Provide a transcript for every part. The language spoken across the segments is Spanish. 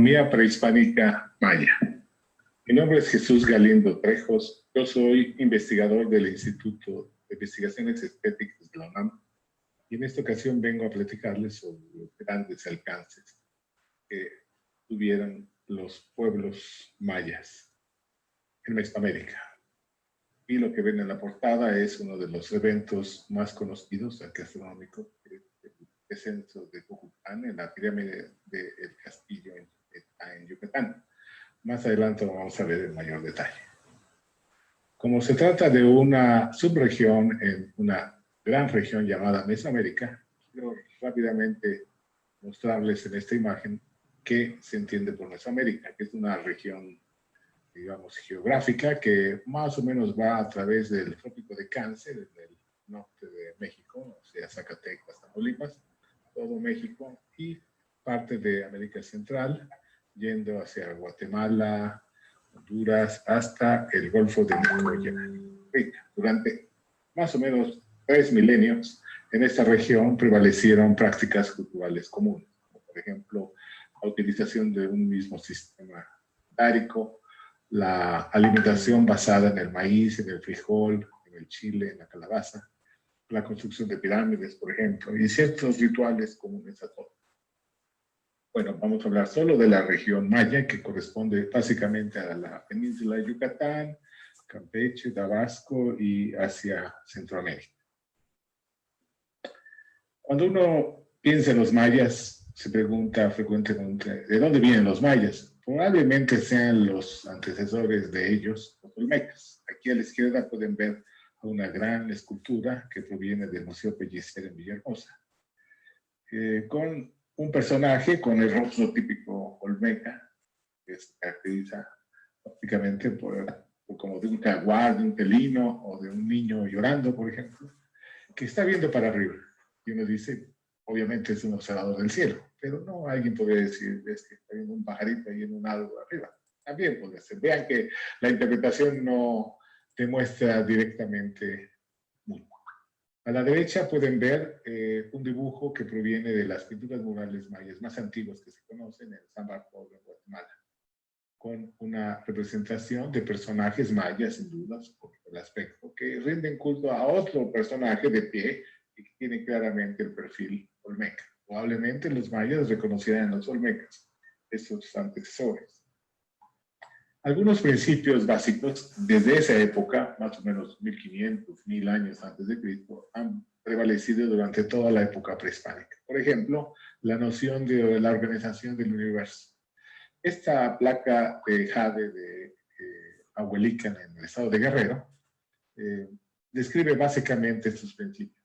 Economía prehispánica maya. Mi nombre es Jesús Galindo Trejos. Yo soy investigador del Instituto de Investigaciones Estéticas de la UNAM y en esta ocasión vengo a platicarles sobre los grandes alcances que tuvieron los pueblos mayas en Mesoamérica. Y lo que ven en la portada es uno de los eventos más conocidos gastronómicos, el descenso de Cojucán en la pirámide del castillo en Yucatán. Más adelante lo vamos a ver en mayor detalle. Como se trata de una subregión en una gran región llamada Mesoamérica, quiero rápidamente mostrarles en esta imagen qué se entiende por Mesoamérica, que es una región, digamos, geográfica que más o menos va a través del trópico de Cáncer, en el norte de México, o sea, Zacatecas, Tamaulipas, todo México y parte de América Central, yendo hacia Guatemala, Honduras, hasta el Golfo de Nicoya. Durante más o menos 3 milenios, en esta región prevalecieron prácticas culturales comunes, como por ejemplo, la utilización de un mismo sistema alimentario, la alimentación basada en el maíz, en el frijol, en el chile, en la calabaza, la construcción de pirámides, por ejemplo, y ciertos rituales comunes a todos. Bueno, vamos a hablar solo de la región maya, que corresponde básicamente a la península de Yucatán, Campeche, Tabasco y hacia Centroamérica. Cuando uno piensa en los mayas, se pregunta frecuentemente, ¿de dónde vienen los mayas? Probablemente sean los antecesores de ellos, los olmecas. Aquí a la izquierda pueden ver una gran escultura que proviene del Museo Pellicer en Villahermosa, con un personaje con el rostro típico olmeca, que se caracteriza prácticamente por como de un jaguar, de un felino o de un niño llorando, por ejemplo, que está viendo para arriba. Y uno dice, obviamente es un observador del cielo, pero no, alguien podría decir, es que está viendo un pajarito ahí en un árbol arriba. También podría ser. Vean que la interpretación no demuestra directamente mucho. A la derecha pueden ver un dibujo que proviene de las pinturas murales mayas más antiguas que se conocen en San Bartolo, en Guatemala, con una representación de personajes mayas, sin dudas, por el aspecto, que rinden culto a otro personaje de pie y que tiene claramente el perfil olmeca. Probablemente los mayas reconocieran a los olmecas, esos antecesores. Algunos principios básicos desde esa época, más o menos 1500, 1000 años antes de Cristo, han prevalecido durante toda la época prehispánica. Por ejemplo, la noción de la organización del universo. Esta placa de jade de Ahuelican en el estado de Guerrero describe básicamente estos principios,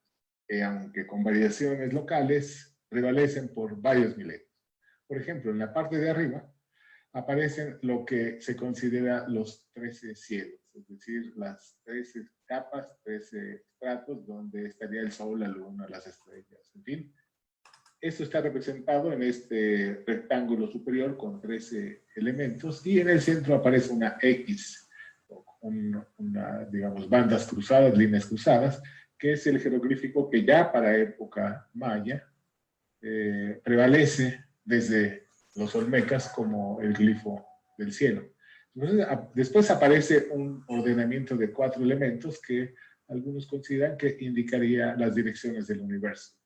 que aunque con variaciones locales, prevalecen por varios milenios. Por ejemplo, en la parte de arriba aparecen lo que se considera los 13 cielos, es decir, las 13 capas, 13 estratos donde estaría el sol, la luna, las estrellas, en fin. Esto está representado en este rectángulo superior con 13 elementos y en el centro aparece una X, digamos, bandas cruzadas, líneas cruzadas, que es el jeroglífico que ya para época maya prevalece desde los olmecas como el glifo del cielo. Entonces, después aparece un ordenamiento de 4 elementos que algunos consideran que indicaría las direcciones del universo.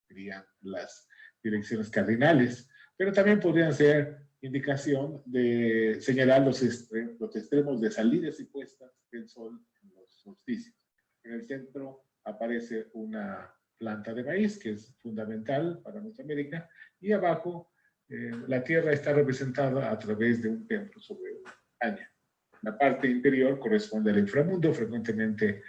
Serían las direcciones cardinales, pero también podrían ser indicación de señalar los extremos de salidas y puestas del sol en los solsticios. En el centro aparece una planta de maíz, que es fundamental para Mesoamérica, y abajo la tierra está representada a través de un templo sobre una montaña. La parte interior corresponde al inframundo, frecuentemente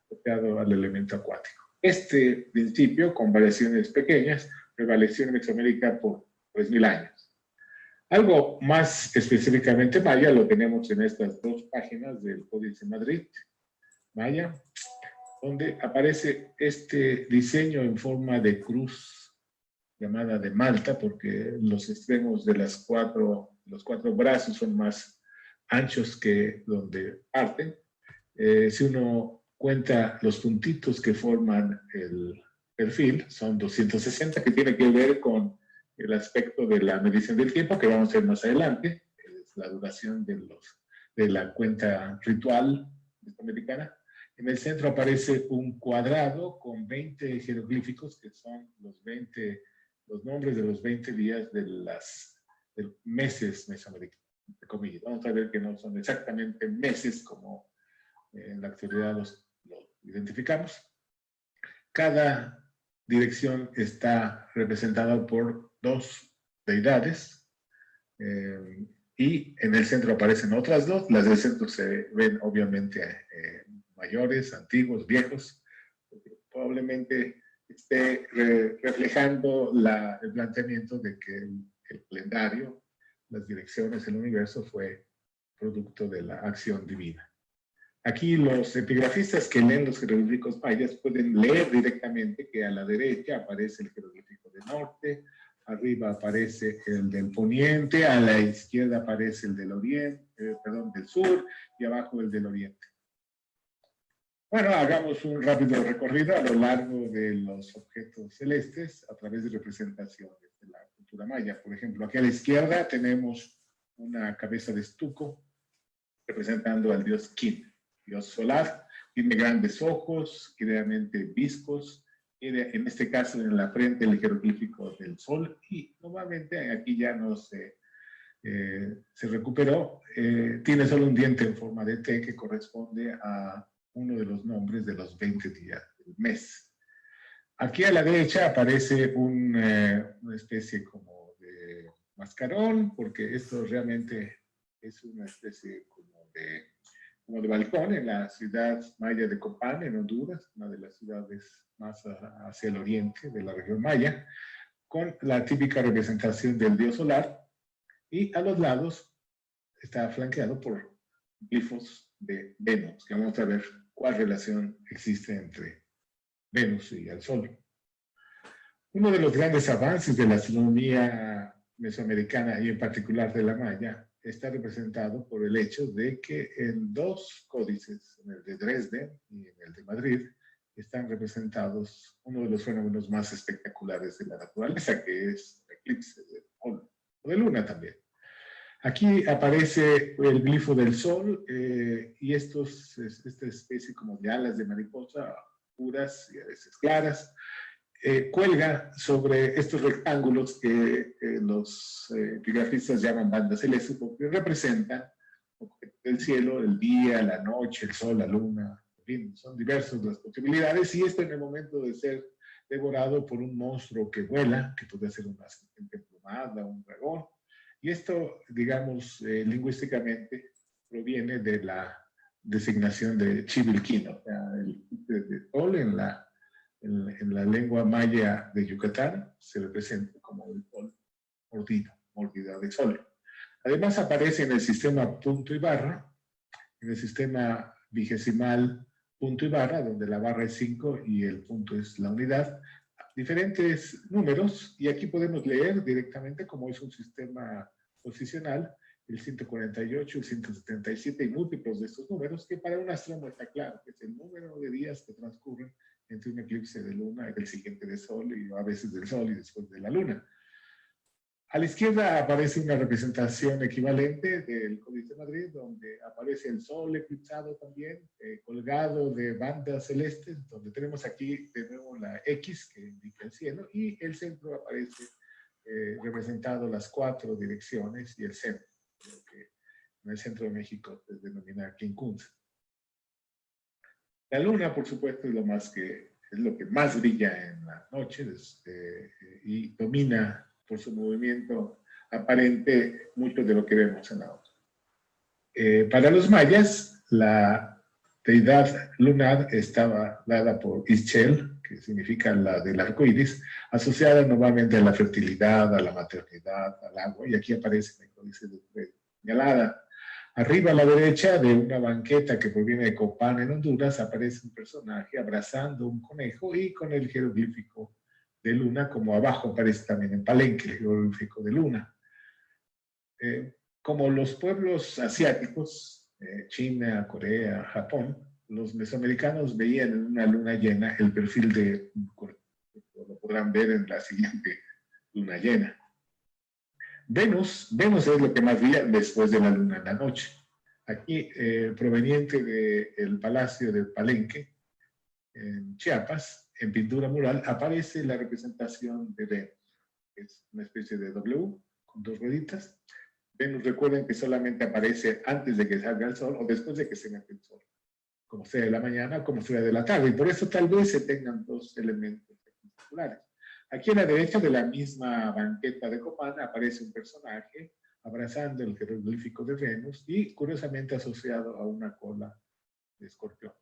asociado al elemento acuático. Este principio, con variaciones pequeñas, prevaleció en Mesoamérica por 3000 años. Algo más específicamente maya lo tenemos en estas 2 páginas del Códice Madrid Maya, donde aparece este diseño en forma de cruz llamada de Malta, porque los extremos de los 4 brazos son más anchos que donde parten. Si uno cuenta los puntitos que forman el perfil, son 260, que tiene que ver con el aspecto de la medición del tiempo, que vamos a ver más adelante, es la duración de la cuenta ritual mesoamericana. En el centro aparece un cuadrado con 20 jeroglíficos, que son los nombres de los 20 días de los meses mesoamericanos, entre comillas. Vamos a ver que no son exactamente meses como en la actualidad los identificamos. Cada dirección está representada por 2 deidades, y en el centro aparecen otras 2. Las del centro se ven obviamente mayores, antiguos, viejos. Probablemente esté reflejando el planteamiento de que el calendario, las direcciones, el universo fue producto de la acción divina. Aquí los epigrafistas que leen los jeroglíficos mayas pueden leer directamente que a la derecha aparece el jeroglífico del norte, arriba aparece el del poniente, a la izquierda aparece el del oriente, del sur, y abajo el del oriente. Bueno, hagamos un rápido recorrido a lo largo de los objetos celestes a través de representaciones de la cultura maya. Por ejemplo, aquí a la izquierda tenemos una cabeza de estuco representando al dios Kin, dios solar. Tiene grandes ojos, generalmente viscos. Tiene, en este caso, en la frente el jeroglífico del sol, y normalmente aquí ya no se recuperó. Tiene solo un diente en forma de T que corresponde a uno de los nombres de los 20 días del mes. Aquí a la derecha aparece una especie como de mascarón, porque esto realmente es una especie como de balcón en la ciudad maya de Copán, en Honduras, una de las ciudades más hacia el oriente de la región maya, con la típica representación del dios solar, y a los lados está flanqueado por glifos de Venus, que vamos a ver cuál relación existe entre Venus y el Sol. Uno de los grandes avances de la astronomía mesoamericana, y en particular de la maya, está representado por el hecho de que en 2 códices, en el de Dresden y en el de Madrid, están representados uno de los fenómenos más espectaculares de la naturaleza, que es el eclipse de sol, o de luna también. Aquí aparece el glifo del sol, y esta especie como de alas de mariposa, puras y a veces claras, cuelga sobre estos rectángulos que los epigrafistas llaman bandas celestes, porque representan el cielo, el día, la noche, el sol, la luna. En fin, son diversas las posibilidades, y esto en el momento de ser devorado por un monstruo que vuela, que puede ser una serpiente emplumada, un dragón. Y esto, digamos, lingüísticamente proviene de la designación de Chivilquín, o sea, el de sol en la lengua maya de Yucatán se representa como el sol mordido, mordida de sol. Además aparece en el sistema punto y barra, en el sistema vigesimal punto y barra, donde la barra es 5 y el punto es la unidad, diferentes números, y aquí podemos leer directamente cómo es un sistema posicional, el 148, el 177 y múltiplos de estos números, que para un astrónomo está claro, que es el número de días que transcurren entre un eclipse de luna y el siguiente de sol, y a veces del sol y después de la luna. A la izquierda aparece una representación equivalente del Códice de Madrid, donde aparece el sol eclipsado también, colgado de bandas celestes, donde tenemos aquí de nuevo la X que indica el cielo, y el centro aparece representado las 4 direcciones y el centro, lo que en el centro de México se denomina quincunza. La luna, por supuesto, es lo que más brilla en la noche, y domina por su movimiento aparente mucho de lo que vemos en la otra. Para los mayas, la deidad lunar estaba dada por Ixchel, que significa la del arco iris, asociada nuevamente a la fertilidad, a la maternidad, al agua, y aquí aparece en el códice de señalada. Arriba a la derecha de una banqueta que proviene de Copán, en Honduras, aparece un personaje abrazando un conejo y con el jeroglífico de luna, como abajo aparece también en Palenque, el jeroglífico de luna. Como los pueblos asiáticos, China, Corea, Japón, los mesoamericanos veían en una luna llena el perfil de un conejo. Lo podrán ver en la siguiente luna llena. Venus es lo que más brilla después de la luna en la noche. Aquí, proveniente del Palacio de Palenque, en Chiapas, en pintura mural, aparece la representación de Venus. Es una especie de W con dos rueditas. Venus, recuerden que solamente aparece antes de que salga el sol o después de que se mete el sol, como sea de la mañana o como sea de la tarde. Y por eso tal vez se tengan dos elementos particulares. Aquí a la derecha de la misma banqueta de Copán aparece un personaje abrazando el jeroglífico de Venus y curiosamente asociado a una cola de escorpión.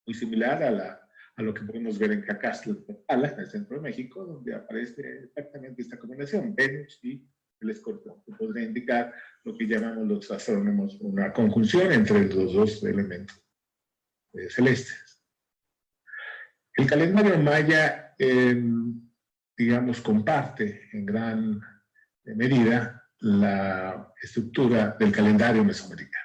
Muy similar a lo que podemos ver en Cacastla, en el centro de México, donde aparece exactamente esta combinación, Venus y el escorpión, que podría indicar lo que llamamos los astrónomos una conjunción entre los dos elementos celestes. El calendario maya, digamos, comparte en gran medida la estructura del calendario mesoamericano.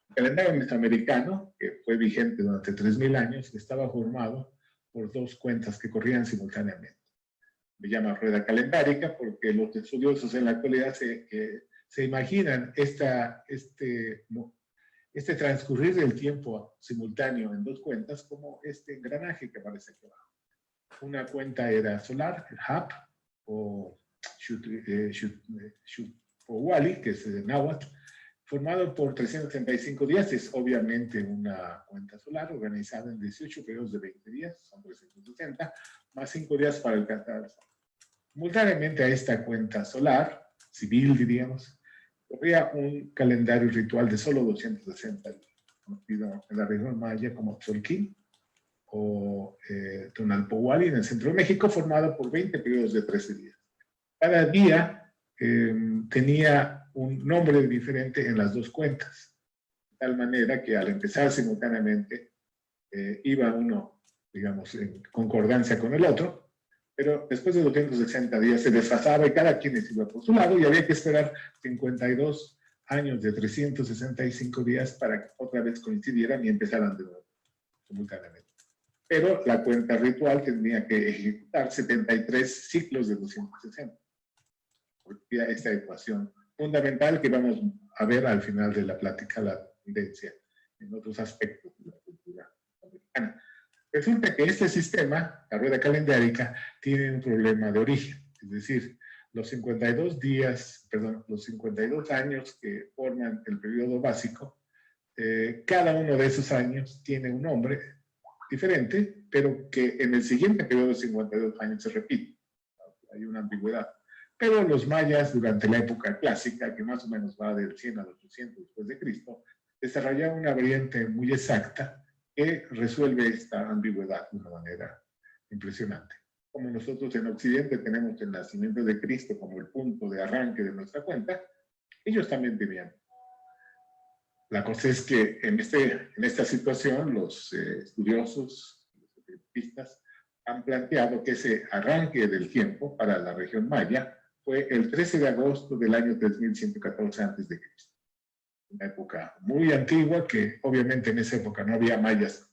El calendario mesoamericano, que fue vigente durante 3.000 años, estaba formado por dos cuentas que corrían simultáneamente. Me llama rueda calendárica porque los estudiosos en la actualidad se imaginan este transcurrir del tiempo simultáneo en dos cuentas como este engranaje que aparece aquí abajo. Una cuenta era solar, el HAP, o Wali, que es de náhuatl, formado por 365 días, es obviamente una cuenta solar organizada en 18 periodos de 20 días, son 360, más 5 días para el calendario. Simultáneamente a esta cuenta solar, civil diríamos, corría un calendario ritual de solo 260 días, conocido en la región maya como Tzolk'in o Tonalpohualli en el centro de México, formado por 20 periodos de 13 días. Cada día tenía un nombre diferente en las dos cuentas, de tal manera que al empezar simultáneamente iba uno, digamos, en concordancia con el otro, pero después de 260 días se desfasaba y cada quien iba por su lado y había que esperar 52 años de 365 días para que otra vez coincidieran y empezaran de nuevo, simultáneamente. Pero la cuenta ritual tenía que ejecutar 73 ciclos de 260. Esta ecuación fundamental que vamos a ver al final de la plática, la tendencia en otros aspectos de la cultura americana. Resulta que este sistema, la rueda calendárica, tiene un problema de origen, es decir, los 52 días, perdón, los 52 años que forman el periodo básico, cada uno de esos años tiene un nombre diferente, pero que en el siguiente periodo de 52 años se repite. Hay una ambigüedad. Pero los mayas, durante la época clásica, que más o menos va del 100 al 800 después de Cristo, desarrollaron una variante muy exacta que resuelve esta ambigüedad de una manera impresionante. Como nosotros en Occidente tenemos el nacimiento de Cristo como el punto de arranque de nuestra cuenta, ellos también tenían. La cosa es que en esta situación los estudiosos, los especialistas, han planteado que ese arranque del tiempo para la región maya fue el 13 de agosto del año 3114 a.C. Una época muy antigua que obviamente en esa época no había mayas,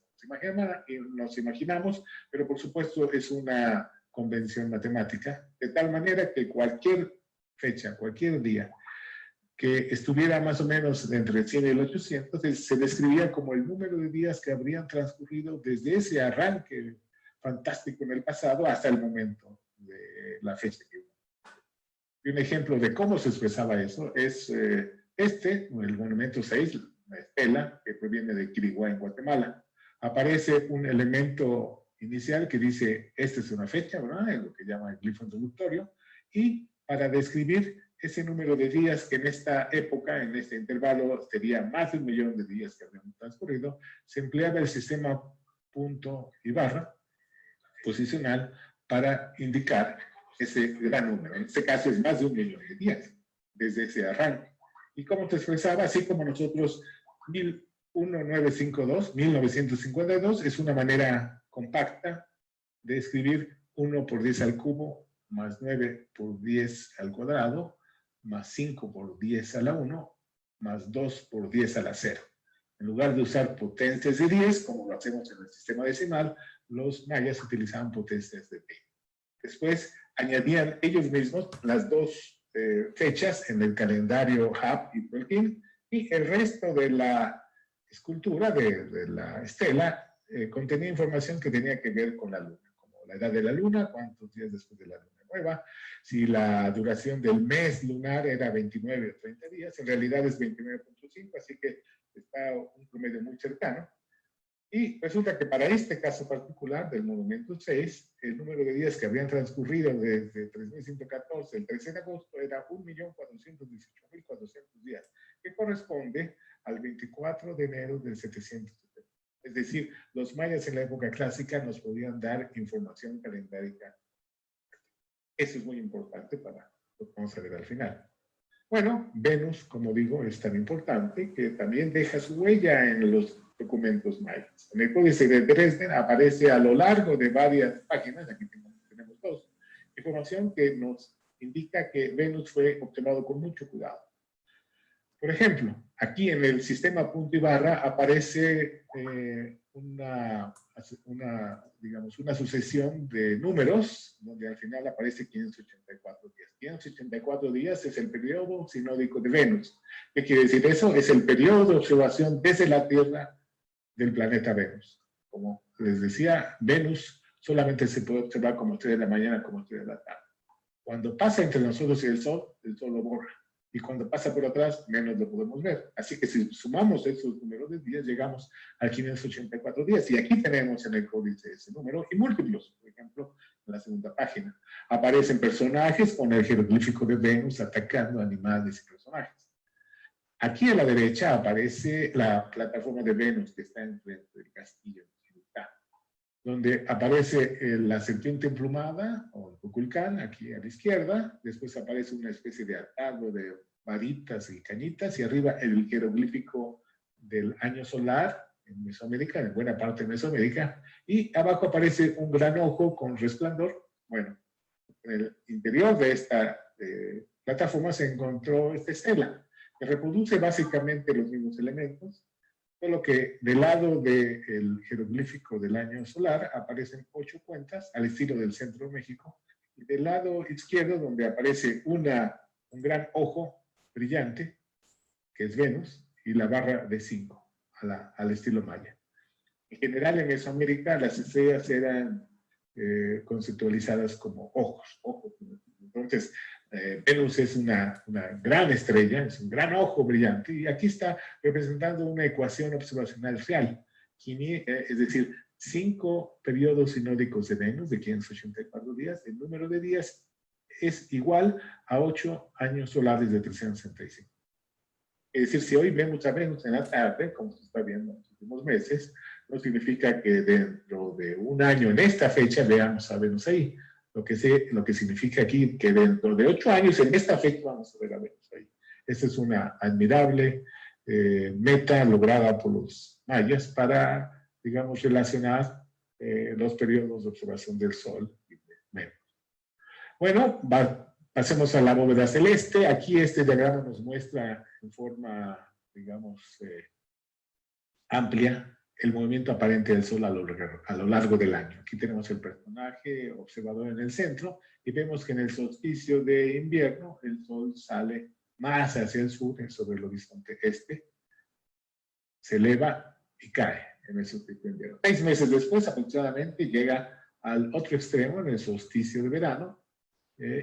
nos imaginamos, pero por supuesto es una convención matemática, de tal manera que cualquier fecha, cualquier día que estuviera más o menos entre el 100 y el 800, se describía como el número de días que habrían transcurrido desde ese arranque fantástico en el pasado hasta el momento de la fecha que hubo. Y un ejemplo de cómo se expresaba eso es el monumento 6, la estela, que proviene de Quiriguá en Guatemala. Aparece un elemento inicial que dice, esta es una fecha, ¿verdad? Es lo que llama el glifo introductorio, y para describir ese número de días que en esta época, en este intervalo, sería más de 1 millón de días que habían transcurrido, se empleaba el sistema punto y barra posicional para indicar ese gran número. En este caso es más de 1 millón de días desde ese arranque. ¿Y cómo se expresaba? Así como nosotros, 1952 es una manera compacta de escribir 1 por 10 al cubo más 9 por 10 al cuadrado más 5 por 10 a la 1 más 2 por 10 a la 0. En lugar de usar potencias de 10, como lo hacemos en el sistema decimal, los mayas utilizaban potencias de 20. Después añadían ellos mismos las dos fechas en el calendario Hub y Tolkien, y el resto de la escultura, de la estela, contenía información que tenía que ver con la luna, como la edad de la luna, cuántos días después de la luna nueva, si la duración del mes lunar era 29 o 30 días, en realidad es 29.5, así que está un promedio muy cercano. Y resulta que para este caso particular del monumento 6, el número de días que habían transcurrido desde 3114, el 13 de agosto, era 1.418.400 días, que corresponde al 24 de enero del 770. Es decir, los mayas en la época clásica nos podían dar información calendárica. Eso es muy importante para lo que vamos a ver al final. Bueno, Venus, como digo, es tan importante que también deja su huella en los documentos mayas. En el Códice de Dresden aparece a lo largo de varias páginas, aquí tenemos dos, información que nos indica que Venus fue observado con mucho cuidado. Por ejemplo, aquí en el sistema punto y barra aparece digamos, una sucesión de números donde al final aparece 584 días. 584 días es el periodo sinódico de Venus. ¿Qué quiere decir eso? Es el periodo de observación desde la Tierra del planeta Venus. Como les decía, Venus solamente se puede observar como estrella de la mañana, como estrella de la tarde. Cuando pasa entre nosotros y el Sol lo borra. Y cuando pasa por atrás, menos lo podemos ver. Así que si sumamos esos números de días, llegamos a 584 días. Y aquí tenemos en el códice ese número y múltiplos. Por ejemplo, en la segunda página. Aparecen personajes con el jeroglífico de Venus atacando animales y personajes. Aquí a la derecha aparece la plataforma de Venus que está enfrente del castillo, donde aparece la serpiente emplumada, o el Kukulcán, aquí a la izquierda. Después aparece una especie de atardo de varitas y cañitas, y arriba el jeroglífico del año solar en Mesoamérica, en buena parte de Mesoamérica, y abajo aparece un gran ojo con resplandor. Bueno, en el interior de esta plataforma se encontró esta estela, que reproduce básicamente los mismos elementos, solo que del lado del jeroglífico del año solar aparecen 8 cuentas al estilo del centro de México, y del lado izquierdo, donde aparece un gran ojo brillante, que es Venus, y la barra de 5 al estilo maya. En general en Mesoamérica las estrellas eran conceptualizadas como ojos. Entonces, Venus es una gran estrella, es un gran ojo brillante, y aquí está representando una ecuación observacional real, es decir, 5 periodos sinódicos de Venus de 584 días, el número de días es igual a 8 años solares de 365. Es decir, si hoy vemos a Venus en la tarde, como se está viendo en los últimos meses, no significa que dentro de un año en esta fecha veamos a Venus ahí. Lo que significa aquí que dentro de 8 años en esta fecha vamos a ver a Venus ahí. Esta es una admirable meta lograda por los mayas para, digamos, relacionar los periodos de observación del Sol y de Venus. Bueno, pasemos a la bóveda celeste. Aquí este diagrama nos muestra en forma, digamos, amplia el movimiento aparente del Sol a lo largo del año. Aquí tenemos el personaje observador en el centro y vemos que en el solsticio de invierno el Sol sale más hacia el sur, sobre el horizonte este, se eleva y cae en el solsticio de invierno. 6 meses después aproximadamente llega al otro extremo en el solsticio de verano,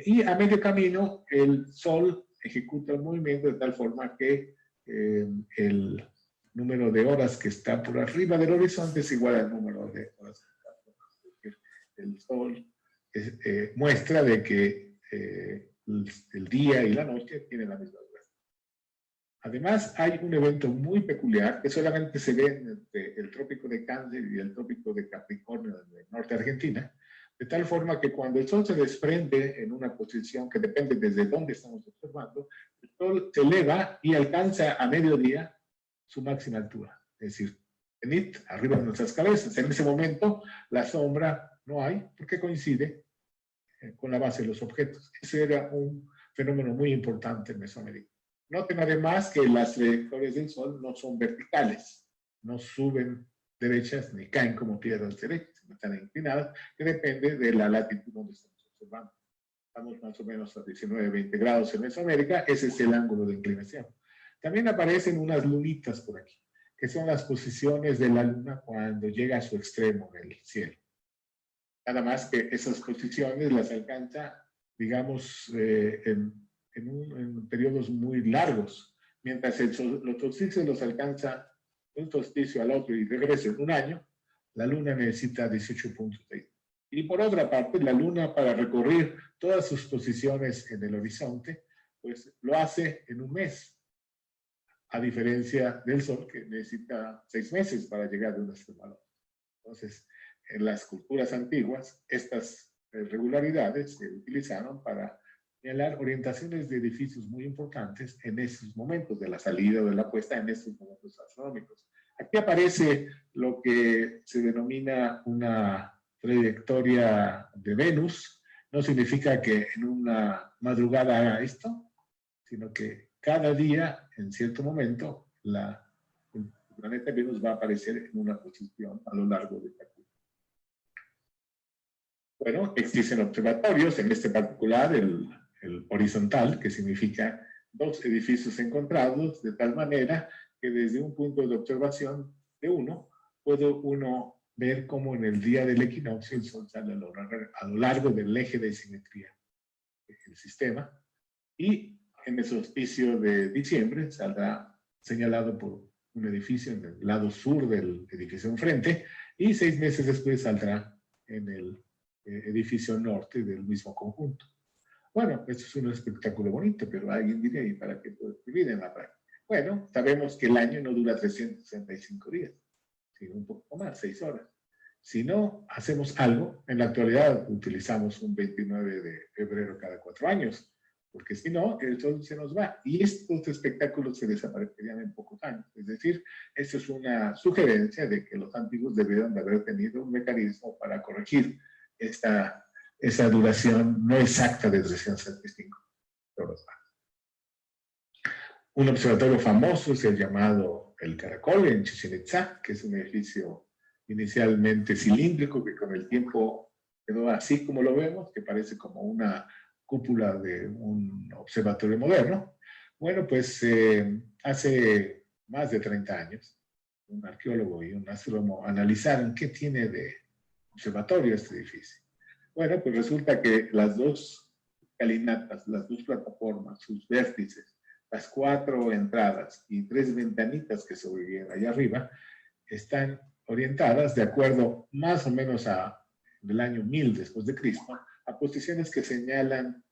y a medio camino el Sol ejecuta el movimiento de tal forma que el número de horas que está por arriba del horizonte es igual al número de horas que está por abajo. El Sol muestra de que el día y la noche tienen la misma duración. Además, hay un evento muy peculiar que solamente se ve entre el trópico de Cáncer y el trópico de Capricornio en el norte de Argentina, de tal forma que cuando el Sol se desprende en una posición que depende desde dónde estamos observando, el Sol se eleva y alcanza a mediodía su máxima altura, es decir, cenit, arriba de nuestras cabezas. En ese momento la sombra no hay porque coincide con la base de los objetos. Ese era un fenómeno muy importante en Mesoamérica. Noten además que las trayectorias del Sol no son verticales, no suben derechas ni caen como piedras derechas, sino están inclinadas, que depende de la latitud donde estamos observando. estamos más o menos a 19, 20 grados en Mesoamérica, ese es el ángulo de inclinación. También aparecen unas lunitas por aquí, que son las posiciones de la luna cuando llega a su extremo del cielo. Nada más que esas posiciones las alcanza, digamos, en periodos muy largos, mientras los solsticios los alcanza de un solsticio al otro y regresa en un año, la luna necesita 18.6. Y por otra parte, la luna para recorrer todas sus posiciones en el horizonte, pues lo hace en un mes, a diferencia del Sol, que necesita 6 meses para llegar de un extremo al otro. Entonces, en las culturas antiguas, estas regularidades se utilizaron para señalar orientaciones de edificios muy importantes en esos momentos de la salida o de la puesta, en esos momentos astronómicos. Aquí aparece lo que se denomina una trayectoria de Venus. No significa que en una madrugada haga esto, sino que cada día, en cierto momento, el planeta Venus va a aparecer en una posición a lo largo de la curva. Bueno, existen observatorios, en este particular el horizontal, que significa dos edificios encontrados, de tal manera que desde un punto de observación de uno, puede uno ver cómo en el día del equinoccio el Sol sale a lo largo del eje de simetría del sistema, y en el solsticio de diciembre saldrá señalado por un edificio en el lado sur del edificio enfrente, y 6 meses después saldrá en el edificio norte del mismo conjunto. Bueno, esto es un espectáculo bonito, pero alguien diría, ¿y para qué puedo vivir en la práctica? Bueno, sabemos que el año no dura 365 días, sino un poco más, 6 horas. Si no hacemos algo, en la actualidad utilizamos un 29 de febrero cada 4 años, porque si no, el Sol se nos va. Y estos espectáculos se desaparecerían en pocos años. Es decir, esto es una sugerencia de que los antiguos debieron de haber tenido un mecanismo para corregir esa duración no exacta de 365 horas. Un observatorio famoso es el llamado El Caracol en Chichén Itzá, que es un edificio inicialmente cilíndrico que con el tiempo quedó así como lo vemos, que parece como una cúpula de un observatorio moderno. Bueno, pues hace más de 30 años, un arqueólogo y un astrónomo analizaron qué tiene de observatorio este edificio. Bueno, pues resulta que las dos escalinatas, las dos plataformas, sus vértices, las 4 entradas y 3 ventanitas que sobreviven allá arriba, están orientadas de acuerdo más o menos del año 1000 después de Cristo, a posiciones que señalan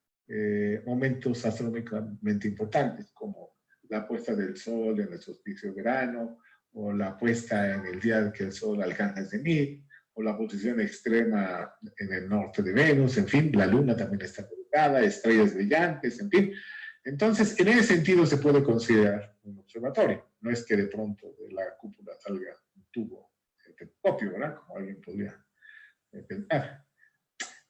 momentos astronómicamente importantes, como la puesta del Sol en el solsticio de verano, o la puesta en el día en que el Sol alcanza el zenit, o la posición extrema en el norte de Venus, en fin, la Luna también está colocada, estrellas brillantes, en fin. Entonces, en ese sentido se puede considerar un observatorio. No es que de pronto de la cúpula salga un tubo de telescopio, ¿verdad? Como alguien podría pensar.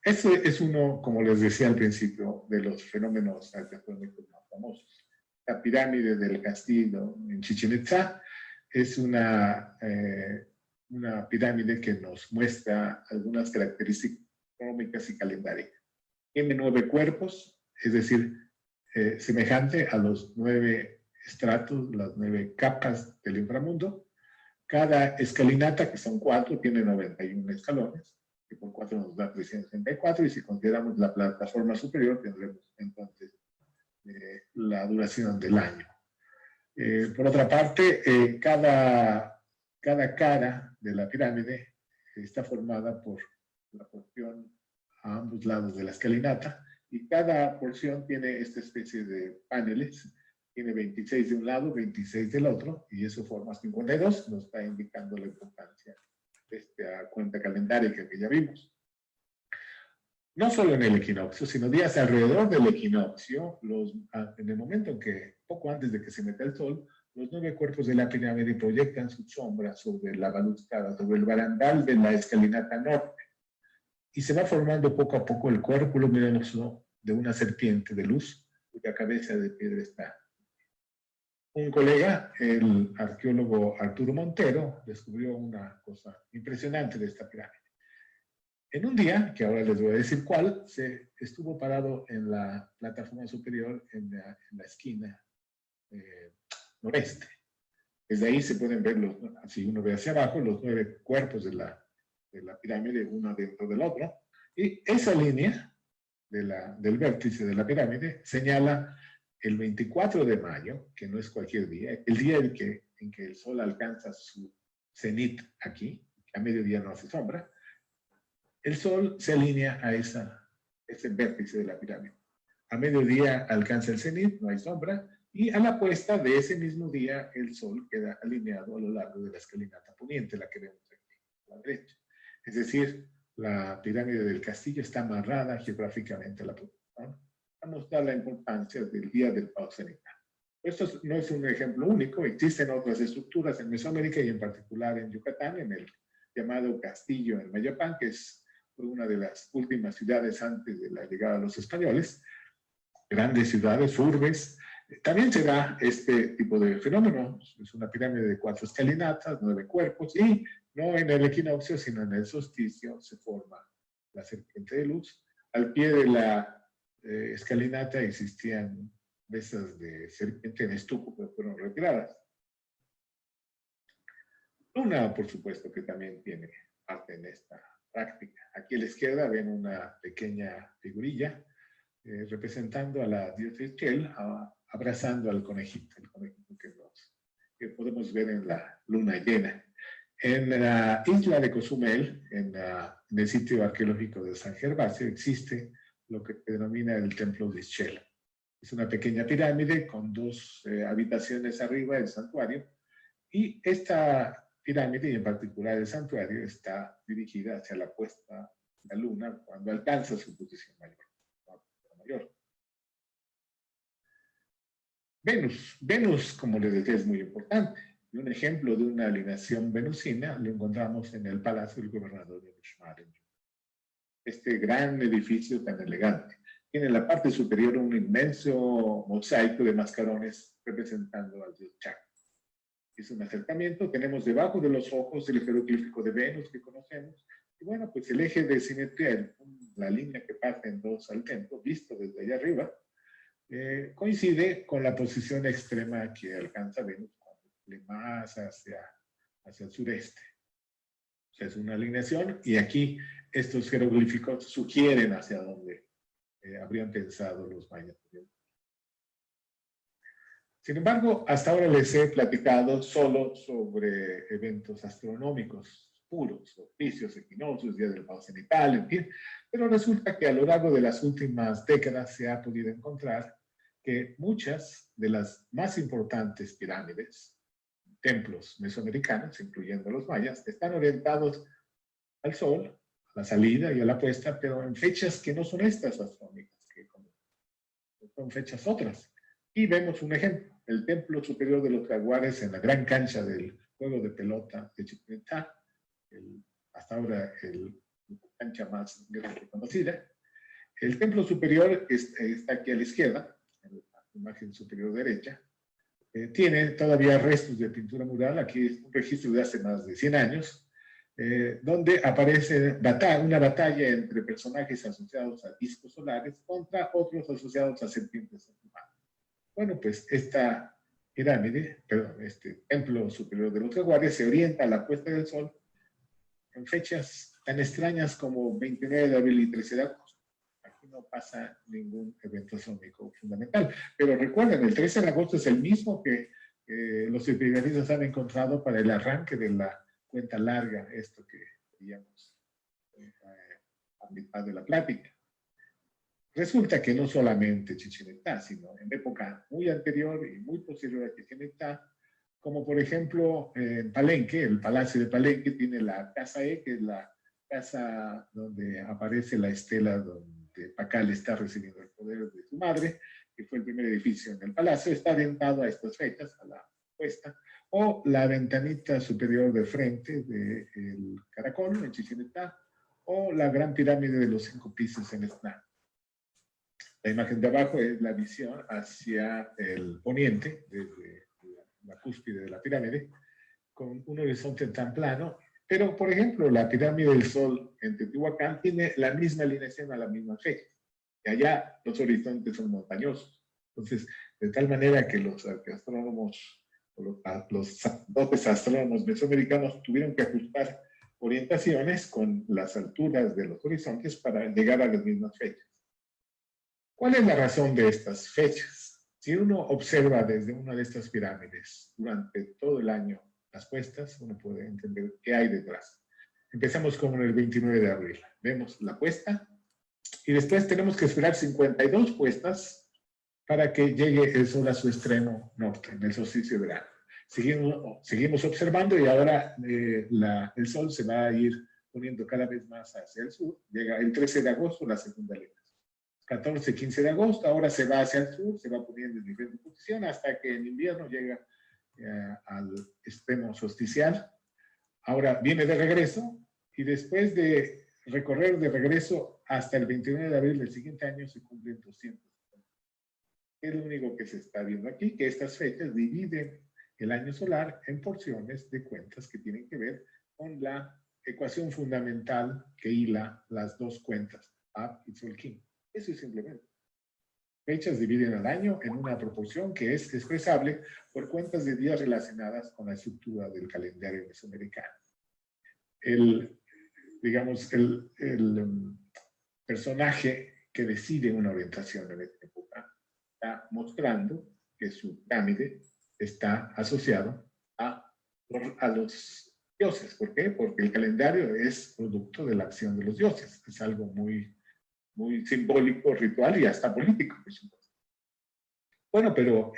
Eso es uno, como les decía al principio, de los fenómenos astronómicos más famosos. La pirámide del castillo en Chichén Itzá es una pirámide que nos muestra algunas características astronómicas y calendáricas. Tiene 9 cuerpos, es decir, semejante a los 9 estratos, las 9 capas del inframundo. Cada escalinata, que son 4, tiene 91 escalones, que por 4 nos da 364, y si consideramos la plataforma superior, tendremos entonces la duración del año. Por otra parte, cada cara de la pirámide está formada por la porción a ambos lados de la escalinata, y cada porción tiene esta especie de paneles, tiene 26 de un lado, 26 del otro, y eso forma 52, nos está indicando la importancia de esta cuenta calendárica que ya vimos. No solo en el equinoccio, sino días alrededor del equinoccio, en el momento en que, poco antes de que se meta el Sol, los 9 cuerpos de la pirámide proyectan su sombra sobre la balustrada, sobre el barandal de la escalinata norte, y se va formando poco a poco el cuerpo luminoso de una serpiente de luz, cuya cabeza de piedra está. Un colega, el arqueólogo Arturo Montero, descubrió una cosa impresionante de esta pirámide. En un día, que ahora les voy a decir cuál, se estuvo parado en la plataforma superior en la esquina noreste. Desde ahí se pueden ver, si uno ve hacia abajo, los 9 cuerpos de la pirámide, uno dentro del otro. Y esa línea del vértice de la pirámide señala el 24 de mayo, que no es cualquier día, el día en que el sol alcanza su cenit aquí, que a mediodía no hace sombra. El sol se alinea a ese vértice de la pirámide. A mediodía alcanza el cenit, no hay sombra, y a la puesta de ese mismo día el sol queda alineado a lo largo de la escalinata poniente, la que vemos aquí a la derecha. Es decir, la pirámide del castillo está amarrada geográficamente a la punta, a mostrar la importancia del día del pau cenital. Esto no es un ejemplo único, existen otras estructuras en Mesoamérica y en particular en Yucatán, en el llamado castillo en Mayapán, que fue una de las últimas ciudades antes de la llegada de los españoles, grandes ciudades, urbes. También se da este tipo de fenómeno, es una pirámide de 4 escalinatas, 9 cuerpos, y no en el equinoccio, sino en el solsticio se forma la serpiente de luz. Al pie de la escalinata existían mesas de serpiente en estuco que fueron retiradas. Luna, por supuesto, que también tiene parte en esta práctica. Aquí a la izquierda ven una pequeña figurilla representando a la diosa Ixchel, abrazando al conejito, el conejito que podemos ver en la luna llena. En la isla de Cozumel, en el sitio arqueológico de San Gervasio, existe lo que se denomina el templo de Ixchel. Es una pequeña pirámide con 2 habitaciones arriba del santuario, y esta pirámide, y en particular el santuario, está dirigida hacia la puesta de la luna cuando alcanza su posición mayor. Venus, como les decía, es muy importante. Y un ejemplo de una alineación venusina lo encontramos en el Palacio del Gobernador de Uxmal. Este gran edificio tan elegante. Tiene en la parte superior un inmenso mosaico de mascarones representando al dios Chac. Es un acercamiento, tenemos debajo de los ojos el jeroglífico de Venus que conocemos, y bueno, pues el eje de simetría, la línea que parte en 2 al templo, visto desde allá arriba, coincide con la posición extrema que alcanza Venus cuando sale más hacia el sureste. O sea, es una alineación, y aquí estos jeroglíficos sugieren hacia dónde habrían pensado los mayas. Sin embargo, hasta ahora les he platicado solo sobre eventos astronómicos puros, solsticios, equinoccios, días del pau cenital, en fin, pero resulta que a lo largo de las últimas décadas se ha podido encontrar que muchas de las más importantes pirámides, templos mesoamericanos, incluyendo los mayas, están orientados al sol, a la salida y a la puesta, pero en fechas que no son estas astronómicas, que son fechas otras. Y vemos un ejemplo, el templo superior de los jaguares en la gran cancha del juego de pelota de Chichén Itzá, hasta ahora la cancha más grande conocida. El templo superior está aquí a la izquierda, en la imagen superior derecha. Tiene todavía restos de pintura mural, aquí es un registro de hace más de 100 años, donde aparece una batalla entre personajes asociados a discos solares contra otros asociados a serpientes humanas. Bueno, pues esta pirámide, perdón, este templo superior de los jaguares se orienta a la puesta del sol en fechas tan extrañas como 29 de abril y 13 de agosto. Aquí no pasa ningún evento astronómico fundamental. Pero recuerden, el 13 de agosto es el mismo que los especialistas han encontrado para el arranque de la cuenta larga, esto que veíamos a mitad de la plática. Resulta que no solamente Chichén Itzá, sino en época muy anterior y muy posterior a Chichén Itzá, como por ejemplo en Palenque, el Palacio de Palenque tiene la Casa E, que es la casa donde aparece la estela donde Pacal está recibiendo el poder de su madre, que fue el primer edificio en el palacio, está orientado a estas fechas, a la puesta, o la ventanita superior de frente del Caracol en Chichén Itzá, o la gran pirámide de los 5 pisos en Esná. La imagen de abajo es la visión hacia el poniente, desde la cúspide de la pirámide, con un horizonte tan plano, Pero, por ejemplo, la pirámide del Sol en Teotihuacán tiene la misma alineación a la misma fecha. Y allá los horizontes son montañosos. Entonces, de tal manera que los astrónomos, los dotes astrónomos mesoamericanos tuvieron que ajustar orientaciones con las alturas de los horizontes para llegar a las mismas fechas. ¿Cuál es la razón de estas fechas? Si uno observa desde una de estas pirámides durante todo el año las puestas, uno puede entender qué hay detrás. Empezamos con el 29 de abril. Vemos la puesta y después tenemos que esperar 52 puestas para que llegue el sol a su extremo norte, en el solsticio de verano. Seguimos observando y ahora el sol se va a ir poniendo cada vez más hacia el sur. Llega el 13 de agosto la segunda luna. 14, 15 de agosto, ahora se va hacia el sur, se va poniendo en diferente posición hasta que en invierno llega al extremo solsticial. Ahora viene de regreso y después de recorrer de regreso hasta el 29 de abril del siguiente año se cumplen 200. Es lo único que se está viendo aquí, que estas fechas dividen el año solar en porciones de cuentas que tienen que ver con la ecuación fundamental que hila las dos cuentas, Ab y Tzolk'in. Eso es simplemente. Fechas dividen al año en una proporción que es expresable por cuentas de días relacionadas con la estructura del calendario mesoamericano. Digamos, el personaje que decide una orientación en esta época está mostrando que su pirámide está asociado a los dioses. ¿Por qué? Porque el calendario es producto de la acción de los dioses. Es algo muy simbólico, ritual y hasta político, por supuesto. Bueno, pero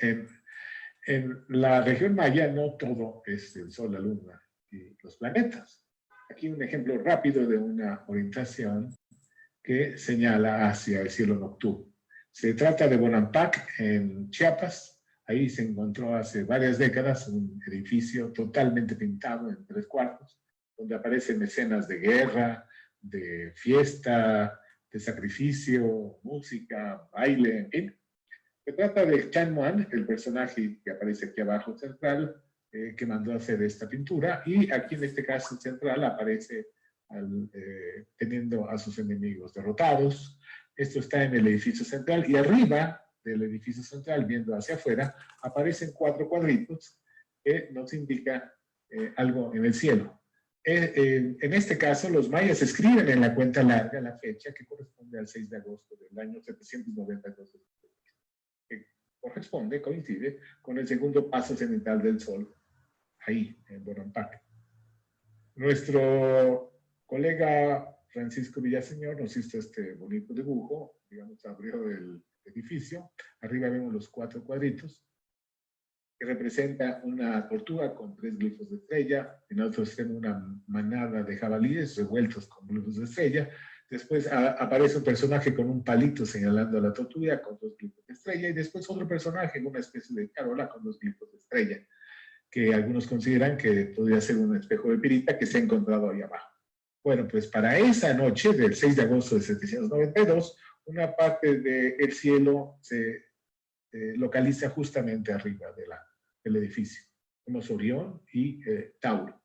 en la región maya no todo es el sol, la luna y los planetas. Aquí un ejemplo rápido de una orientación que señala hacia el cielo nocturno. Se trata de Bonampak, en Chiapas. Ahí se encontró hace varias décadas un edificio totalmente pintado en 3/4, donde aparecen escenas de guerra, de fiesta, de sacrificio, música, baile, en fin. Se trata de Chan Muan, el personaje que aparece aquí abajo central, que mandó a hacer esta pintura, y aquí en este caso central aparece teniendo a sus enemigos derrotados. Esto está en el edificio central, y arriba del edificio central, viendo hacia afuera, aparecen 4 cuadritos que nos indica algo en el cielo. En este caso, los mayas escriben en la cuenta larga la fecha que corresponde al 6 de agosto del año 792, que coincide con el segundo paso cenital del sol, ahí, en Bonampak. Nuestro colega Francisco Villaseñor nos hizo este bonito dibujo, digamos, abrió el edificio. Arriba vemos los 4 cuadritos, que representa una tortuga con 3 glifos de estrella, en otro extremo una manada de jabalíes revueltos con glifos de estrella. Después aparece un personaje con un palito señalando a la tortuga con 2 glifos de estrella, y después otro personaje en una especie de carola con 2 glifos de estrella, que algunos consideran que podría ser un espejo de pirita que se ha encontrado ahí abajo. Bueno, pues para esa noche del 6 de agosto de 792, una parte del cielo se localiza justamente arriba del edificio. Tenemos Orión y Tauro.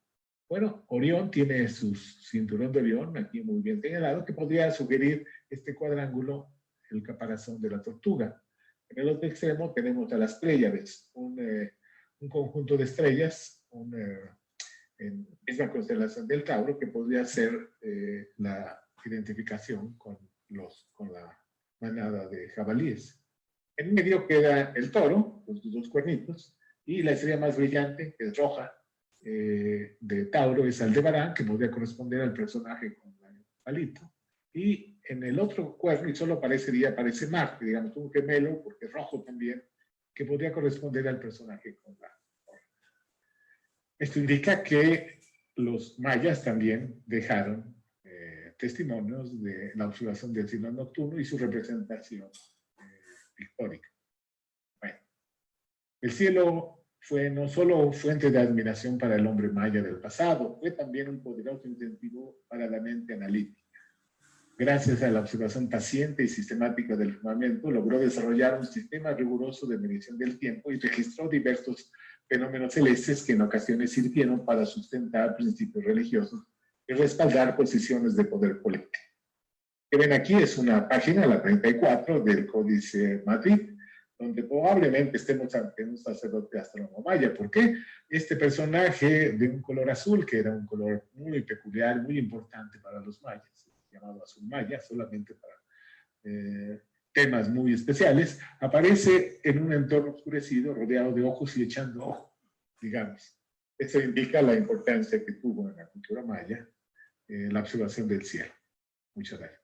Bueno, Orión tiene su cinturón de Orión, aquí muy bien señalado, que podría sugerir este cuadrángulo, el caparazón de la tortuga. En el otro extremo tenemos a las Pléyades, un conjunto de estrellas, en esa constelación del Tauro, que podría ser la identificación con la manada de jabalíes. En medio queda el toro, con sus 2 cuernitos, y la estrella más brillante, que es roja, de Tauro, es Aldebarán, que podría corresponder al personaje con el palito. Y en el otro cuerno, y solo aparece Marte, digamos, un gemelo, porque es rojo también, que podría corresponder al personaje con la torre. Esto indica que los mayas también dejaron testimonios de la observación del cielo nocturno y su representación pictórica. Bueno, el cielo fue no solo fuente de admiración para el hombre maya del pasado, fue también un poderoso incentivo para la mente analítica. Gracias a la observación paciente y sistemática del firmamento, logró desarrollar un sistema riguroso de medición del tiempo y registró diversos fenómenos celestes que en ocasiones sirvieron para sustentar principios religiosos y respaldar posiciones de poder político. Lo que ven aquí es una página, la 34, del Códice Madrid, donde probablemente estemos ante un sacerdote astrónomo maya. ¿Por qué? Este personaje de un color azul, que era un color muy peculiar, muy importante para los mayas, llamado azul maya, solamente para temas muy especiales, aparece en un entorno oscurecido, rodeado de ojos y echando ojo, digamos. Eso indica la importancia que tuvo en la cultura maya la observación del cielo. Muchas gracias.